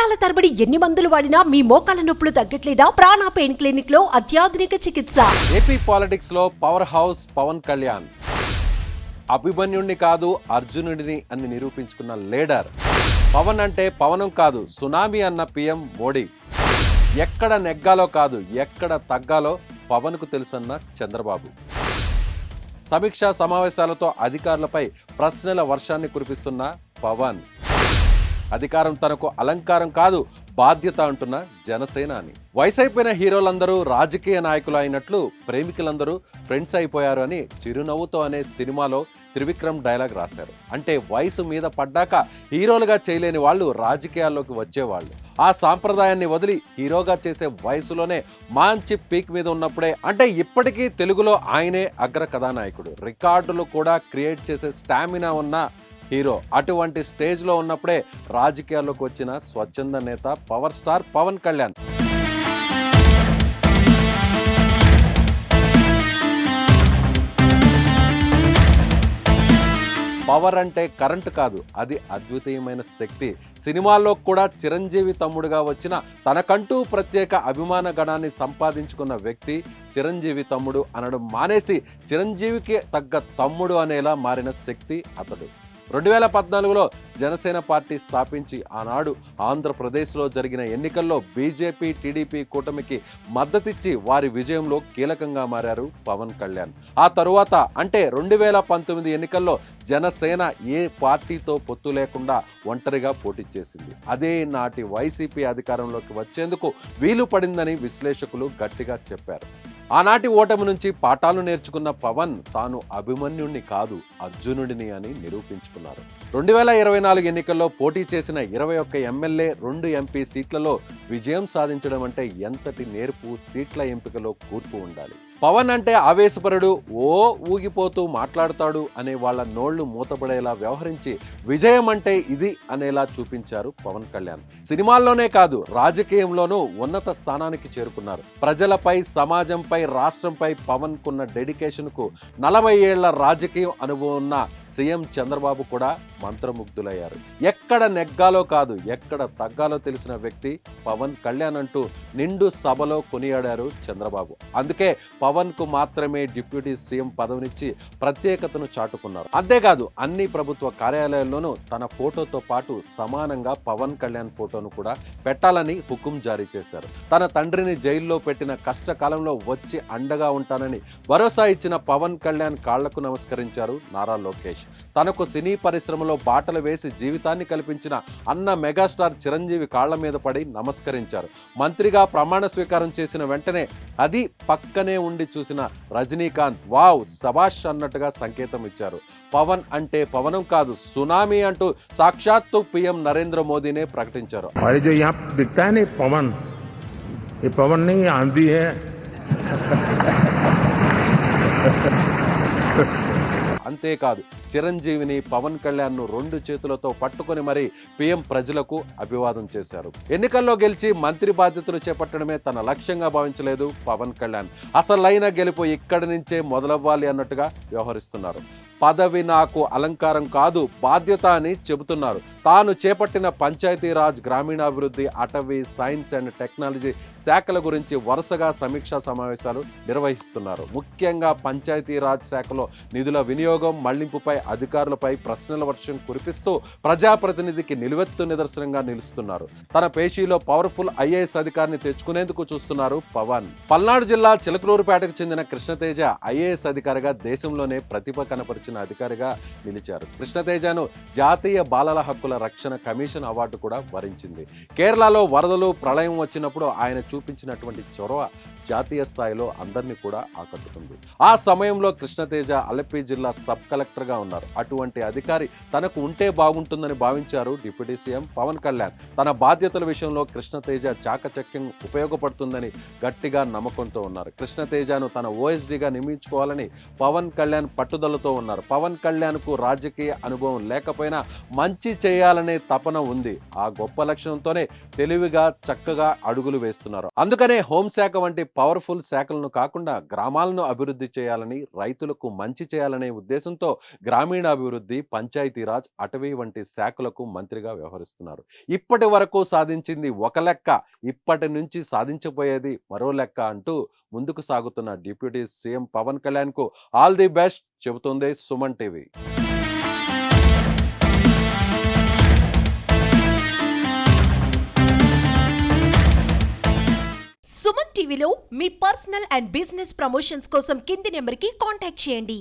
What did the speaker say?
సంవత్సరాల తరబడి ఎన్ని మందులు వాడినా మీ మోకాల నొప్పులు తగ్గట్లేదా? ప్రాణ పెయిన్ క్లినిక్ లో అత్యాధునిక చికిత్స. ఏపీ పాలిటిక్స్ లో పవర్ హౌస్ పవన్ కళ్యాణ్ అభిమన్యుడిని కాదు అర్జునుడిని అని నిరూపించుకున్న లీడర్. పవన్ అంటే పవనం కాదు సునామీ అన్న పీఎం మోడీ. ఎక్కడ నెగ్గాలో కాదు ఎక్కడ తగ్గాలో పవన్ కు తెలుసన్న చంద్రబాబు. సమీక్షా సమావేశాలతో అధికారులపై ప్రశ్నల వర్షాన్ని కురిపిస్తున్న పవన్. అధికారం తనకు అలంకారం కాదు బాధ్యత అంటున్న జనసేనాని. వయసైపోయిన హీరోలందరూ రాజకీయ నాయకులు అయినట్లు ప్రేమికులందరూ ఫ్రెండ్స్ అయిపోయారు అని చిరునవ్వుతో అనే సినిమాలో త్రివిక్రమ్ డైలాగ్ రాశారు. అంటే వయసు మీద పడ్డాక హీరోలుగా చేయలేని వాళ్ళు రాజకీయాల్లోకి వచ్చేవాళ్ళు. ఆ సాంప్రదాయాన్ని వదిలి హీరోగా చేసే వయసులోనే మంచి పీక్ మీద ఉన్నప్పుడే, అంటే ఇప్పటికీ తెలుగులో ఆయనే అగ్ర కథానాయకుడు, రికార్డులు కూడా క్రియేట్ చేసే స్టామినా ఉన్న హీరో. అటువంటి స్టేజ్లో ఉన్నప్పుడే రాజకీయాల్లోకి వచ్చిన స్వచ్ఛంద నేత power star Pawan Kalyan. Power అంటే కరెంటు కాదు, అది అద్వితీయమైన శక్తి. సినిమాల్లో కూడా చిరంజీవి తమ్ముడుగా వచ్చిన తనకంటూ ప్రత్యేక అభిమాన గణాన్ని సంపాదించుకున్న వ్యక్తి. చిరంజీవి తమ్ముడు అనడం మానేసి చిరంజీవికి తగ్గ తమ్ముడు అనేలా మారిన శక్తి అతడు. 2014లో జనసేన పార్టీ స్థాపించి ఆనాడు ఆంధ్రప్రదేశ్లో జరిగిన ఎన్నికల్లో బీజేపీ టీడీపీ కూటమికి మద్దతిచ్చి వారి విజయంలో కీలకంగా మారారు పవన్ కళ్యాణ్. ఆ తరువాత అంటే 2019 ఎన్నికల్లో జనసేన ఏ పార్టీతో పొత్తు లేకుండా ఒంటరిగా పోటీ చేసింది. అదే నాటి వైసీపీ అధికారంలోకి వచ్చేందుకు వీలు పడిందని విశ్లేషకులు గట్టిగా చెప్పారు. ఆనాటి ఓటమి నుంచి పాఠాలు నేర్చుకున్న పవన్ తాను అభిమన్యుడిని కాదు అర్జునుడిని అని నిరూపించుకున్నారు. 2024 ఎన్నికల్లో పోటీ చేసిన 21 ఎమ్మెల్యే 2 ఎంపీ సీట్లలో విజయం సాధించడం అంటే ఎంతటి నేర్పు, సీట్ల ఎంపికలో కూర్పు ఉండాలి. పవన్ అంటే ఆవేశపరుడు, ఊగిపోతూ మాట్లాడతాడు అనే వాళ్ళ నోళ్లు మూతపడేలా వ్యవహరించి విజయం అంటే ఇది అనేలా చూపించారు పవన్ కళ్యాణ్. సినిమాల్లోనే కాదు రాజకీయంలోనూ ఉన్నత స్థానానికి చేరుకున్నారు. ప్రజలపై, సమాజంపై, రాష్ట్రంపై పవన్ కున్న డెడికేషన్ కు 40 ఏళ్ల రాజకీయ అనుభవం ఉన్న సీఎం చంద్రబాబు కూడా మంత్రముగ్ధులయ్యారు. ఎక్కడ నెగ్గాలో కాదు ఎక్కడ తగ్గాలో తెలిసిన వ్యక్తి పవన్ కళ్యాణ్ అంటూ నిండు సభలో కొనియాడారు చంద్రబాబు. అందుకే పవన్ కు మాత్రమే డిప్యూటీ సీఎం పదవినిచ్చి ప్రత్యేకతను చాటుకున్నారు. అంతేకాదు అన్ని ప్రభుత్వ కార్యాలయాల్లోనూ తన ఫోటోతో పాటు సమానంగా పవన్ కళ్యాణ్ ఫోటోను కూడా పెట్టాలని హుకుం జారీ చేశారు. తన తండ్రిని జైల్లో పెట్టిన కష్టకాలంలో వచ్చి అండగా ఉంటానని భరోసా ఇచ్చిన పవన్ కళ్యాణ్ కాళ్లకు నమస్కరించారు నారా లోకేష్. తనకు సినీ పరిశ్రమలో బాటలు వేసి జీవితాన్ని కల్పించిన అన్న మెగాస్టార్ చిరంజీవి కాళ్ల మీద పడి నమస్కరించారు. మంత్రిగా ప్రమాణ స్వీకారం చేసిన వెంటనే అది పక్కనే ఉండి చూసిన రజనీకాంత్ వావ్ శభాష్ అన్నట్టుగా సంకేతం ఇచ్చారు. పవన్ అంటే పవనం కాదు సునామీ అంటూ సాక్షాత్తు పీఎం నరేంద్ర మోదీనే ప్రకటించారు. అంతేకాదు చిరంజీవిని, పవన్ కళ్యాణ్ ను 2 చేతులతో పట్టుకొని మరీ పీఎం ప్రజలకు అభివాదం చేశారు. ఎన్నికల్లో గెలిచి మంత్రి బాధ్యతలు చేపట్టడమే తన లక్ష్యంగా భావించలేదు పవన్ కళ్యాణ్. అసలైన గెలుపు ఇక్కడి నుంచే మొదలవ్వాలి అన్నట్టుగా వ్యవహరిస్తున్నారు. పదవి నాకు అలంకారం కాదు బాధ్యత అని చెబుతున్నారు. తాను చేపట్టిన పంచాయతీరాజ్, గ్రామీణాభివృద్ధి, అటవీ, సైన్స్ అండ్ టెక్నాలజీ శాఖల గురించి వరుసగా సమీక్షా సమావేశాలు నిర్వహిస్తున్నారు. ముఖ్యంగా పంచాయతీరాజ్ శాఖలో నిధుల వినియోగం, మళ్లింపుపై అధికారులపై ప్రశ్నల వర్షం కురిపిస్తూ ప్రజాప్రతినిధికి నిలువెత్తు నిదర్శనంగా నిలుస్తున్నారు. తన పేషీలో పవర్ఫుల్ ఐఏఎస్ అధికారిని తెచ్చుకునేందుకు చూస్తున్నారు పవన్. పల్నాడు జిల్లా చిలకలూరుపేటకు చెందిన కృష్ణతేజ ఐఏఎస్ అధికారిగా దేశంలోనే ప్రతిభ కనపరిచిన అధికారిగా నిలిచారు. కృష్ణతేజను జాతీయ బాలల హక్కుల రక్షణ కమిషన్ అవార్డు కూడా వరించింది. కేరళలో వరదలు, ప్రళయం వచ్చినప్పుడు ఆయన చూపించినటువంటి చొరవ జాతీయ స్థాయిలో అందరినీ కూడా ఆకట్టుకుంది. ఆ సమయంలో కృష్ణతేజ అలపి జిల్లా సబ్ కలెక్టర్ గా ఉన్నారు. అటువంటి అధికారి తనకు ఉంటే బాగుంటుందని భావించారు డిప్యూటీ సీఎం పవన్ కళ్యాణ్. తన బాధ్యతల విషయంలో కృష్ణతేజ చాకచక్యం ఉపయోగపడుతుందని గట్టిగా నమ్మకంతో ఉన్నారు. కృష్ణతేజను తన ఓఎస్డీగా నియమించుకోవాలని పవన్ కళ్యాణ్ పట్టుదలతో ఉన్నారు. పవన్ కళ్యాణ్ కు రాజకీయ అనుభవం లేకపోయినా మంచి చేయాలనే తపన ఉంది. ఆ గొప్ప లక్షణంతోనే తెలివిగా చక్కగా అడుగులు వేస్తున్నారు. అందుకనే హోంశాఖ వంటి పవర్ఫుల్ శాఖలను కాకుండా గ్రామాలను అభివృద్ధి చేయాలని, రైతులకు మంచి చేయాలనే ఉద్దేశంతో గ్రామీణాభివృద్ధి, పంచాయతీరాజ్, అటవీ వంటి శాఖలకు మంత్రిగా వ్యవహరిస్తున్నారు. ఇప్పటి వరకు సాధించింది ఒక లెక్క, ఇప్పటి నుంచి సాధించబోయేది మరో లెక్క అంటూ ముందుకు సాగుతున్న డిప్యూటీ సీఎం పవన్ కళ్యాణ్కు ఆల్ ది బెస్ట్ చెబుతోంది సుమన్ టీవీ. సుమన్ టీవీలో మీ పర్సనల్ అండ్ బిజినెస్ ప్రమోషన్స్ కోసం కింది నెంబర్కి కాంటాక్ట్ చేయండి.